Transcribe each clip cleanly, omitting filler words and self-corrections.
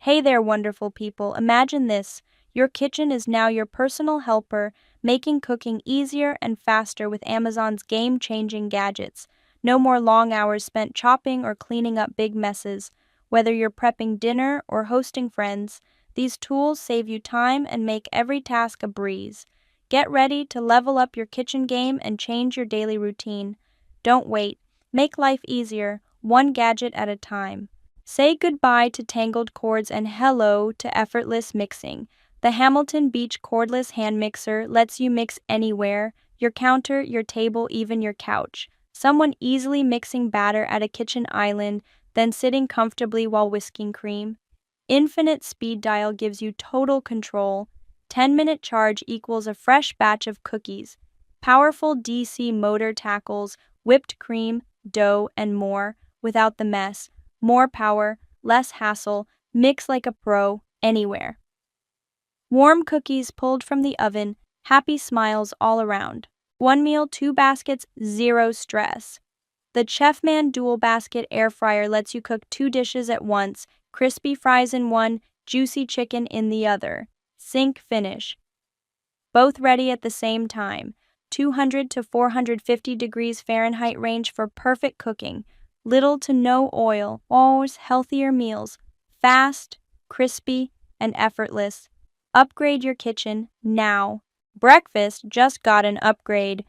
Hey there, wonderful people. Imagine this. Your kitchen is now your personal helper, making cooking easier and faster with Amazon's game-changing gadgets. No more long hours spent chopping or cleaning up big messes. Whether you're prepping dinner or hosting friends, these tools save you time and make every task a breeze. Get ready to level up your kitchen game and change your daily routine. Don't wait. Make life easier, one gadget at a time. Say goodbye to tangled cords and hello to effortless mixing. The Hamilton Beach cordless hand mixer lets you mix anywhere, your counter, your table, even your couch. Someone easily mixing batter at a kitchen island, then sitting comfortably while whisking cream. Infinite speed dial gives you total control. 10-minute charge equals a fresh batch of cookies. Powerful DC motor tackles whipped cream, dough, and more without the mess. More power, less hassle, mix like a pro, anywhere. Warm cookies pulled from the oven, happy smiles all around. One meal, two baskets, zero stress. The Chefman Dual Basket Air Fryer lets you cook two dishes at once, crispy fries in one, juicy chicken in the other. Sync finish. Both ready at the same time. 200 to 450 degrees Fahrenheit range for perfect cooking. Little to no oil, always healthier meals. Fast, crispy, and effortless. Upgrade your kitchen now. Breakfast just got an upgrade.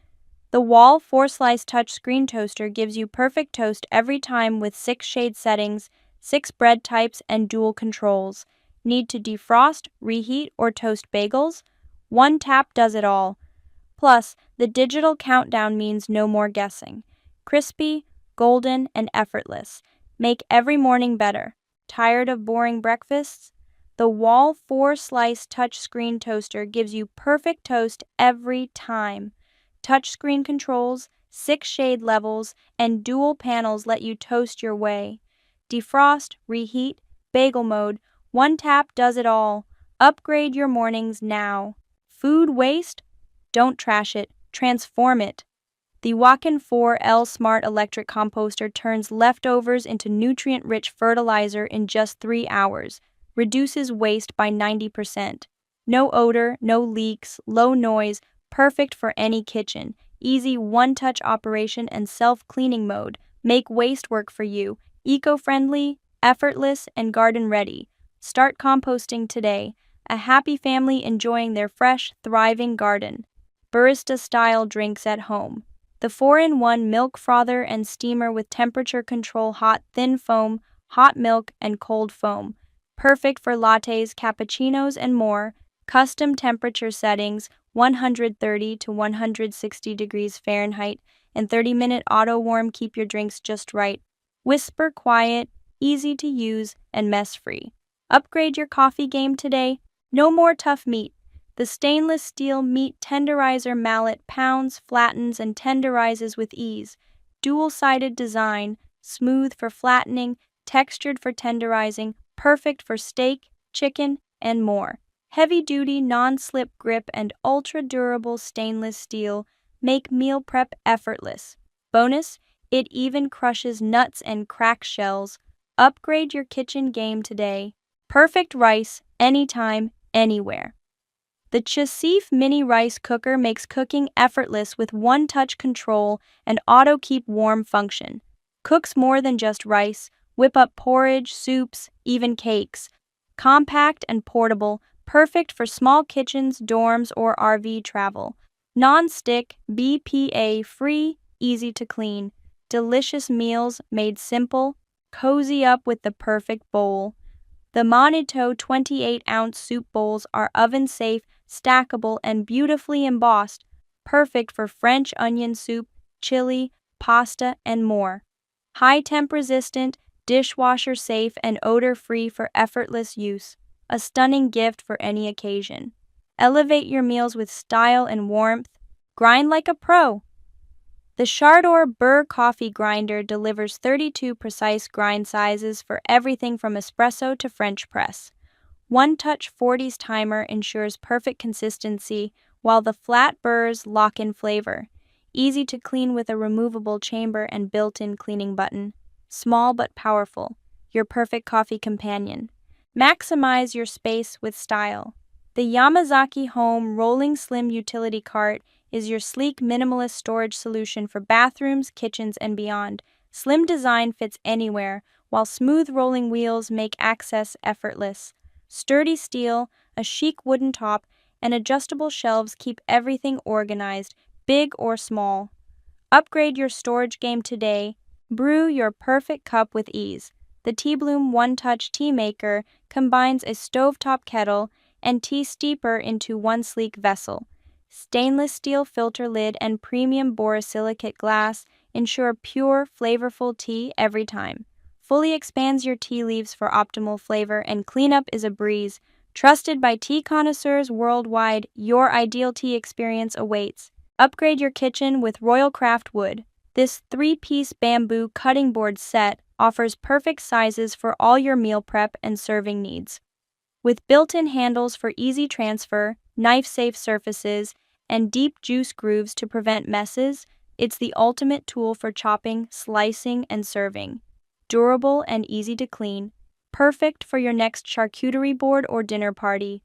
The Wall 4-slice touchscreen toaster gives you perfect toast every time with 6 shade settings, 6 bread types, and dual controls. Need to defrost, reheat, or toast bagels? One tap does it all. Plus, the digital countdown means no more guessing. Crispy, golden, and effortless. Make every morning better. Tired of boring breakfasts? The Wall 4-slice touchscreen toaster gives you perfect toast every time. Touchscreen controls, 6 shade levels, and dual panels let you toast your way. Defrost, reheat, bagel mode, one tap does it all. Upgrade your mornings now. Food waste? Don't trash it, transform it. The Wakin 4L Smart Electric Composter turns leftovers into nutrient-rich fertilizer in just 3 hours, reduces waste by 90%. No odor, no leaks, low noise, perfect for any kitchen. Easy one-touch operation and self-cleaning mode. Make waste work for you. Eco-friendly, effortless, and garden-ready. Start composting today. A happy family enjoying their fresh, thriving garden. Barista-style drinks at home. The 4-in-1 milk frother and steamer with temperature control hot thin foam, hot milk, and cold foam. Perfect for lattes, cappuccinos, and more. Custom temperature settings, 130 to 160 degrees Fahrenheit, and 30-minute auto warm keep your drinks just right. Whisper quiet, easy to use, and mess-free. Upgrade your coffee game today. No more tough meat. The stainless steel meat tenderizer mallet pounds, flattens, and tenderizes with ease. Dual-sided design, smooth for flattening, textured for tenderizing, perfect for steak, chicken, and more. Heavy-duty non-slip grip and ultra-durable stainless steel make meal prep effortless. Bonus, it even crushes nuts and cracks shells. Upgrade your kitchen game today. Perfect rice, anytime, anywhere. The Chasif Mini Rice Cooker makes cooking effortless with one-touch control and auto-keep warm function. Cooks more than just rice, whip up porridge, soups, even cakes. Compact and portable, perfect for small kitchens, dorms, or RV travel. Non-stick, BPA-free, easy to clean. Delicious meals made simple. Cozy up with the perfect bowl. The Monito 28-ounce soup bowls are oven-safe, stackable, and beautifully embossed, perfect for French onion soup, chili, pasta, and more. High-temp resistant, dishwasher-safe, and odor-free for effortless use. A stunning gift for any occasion. Elevate your meals with style and warmth. Grind like a pro. The Chardor Burr coffee grinder delivers 32 precise grind sizes for everything from espresso to French press. One-touch 40s timer ensures perfect consistency, while the flat burrs lock in flavor. Easy to clean with a removable chamber and built-in cleaning button. Small but powerful. Your perfect coffee companion. Maximize your space with style. The Yamazaki Home Rolling Slim Utility Cart is your sleek minimalist storage solution for bathrooms, kitchens, and beyond. Slim design fits anywhere, while smooth rolling wheels make access effortless. Sturdy steel, a chic wooden top, and adjustable shelves keep everything organized, big or small. Upgrade your storage game today. Brew your perfect cup with ease. The Tea Bloom One Touch Tea Maker combines a stovetop kettle and tea steeper into one sleek vessel. Stainless steel filter lid and premium borosilicate glass ensure pure, flavorful tea every time. Fully expands your tea leaves for optimal flavor, and cleanup is a breeze. Trusted by tea connoisseurs worldwide, your ideal tea experience awaits. Upgrade your kitchen with Royal Craft Wood. This three-piece bamboo cutting board set offers perfect sizes for all your meal prep and serving needs. With built-in handles for easy transfer, knife-safe surfaces, and deep juice grooves to prevent messes, it's the ultimate tool for chopping, slicing, and serving. Durable and easy to clean, perfect for your next charcuterie board or dinner party.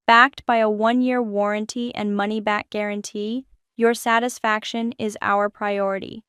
Backed by a 1-year warranty and money-back guarantee, your satisfaction is our priority.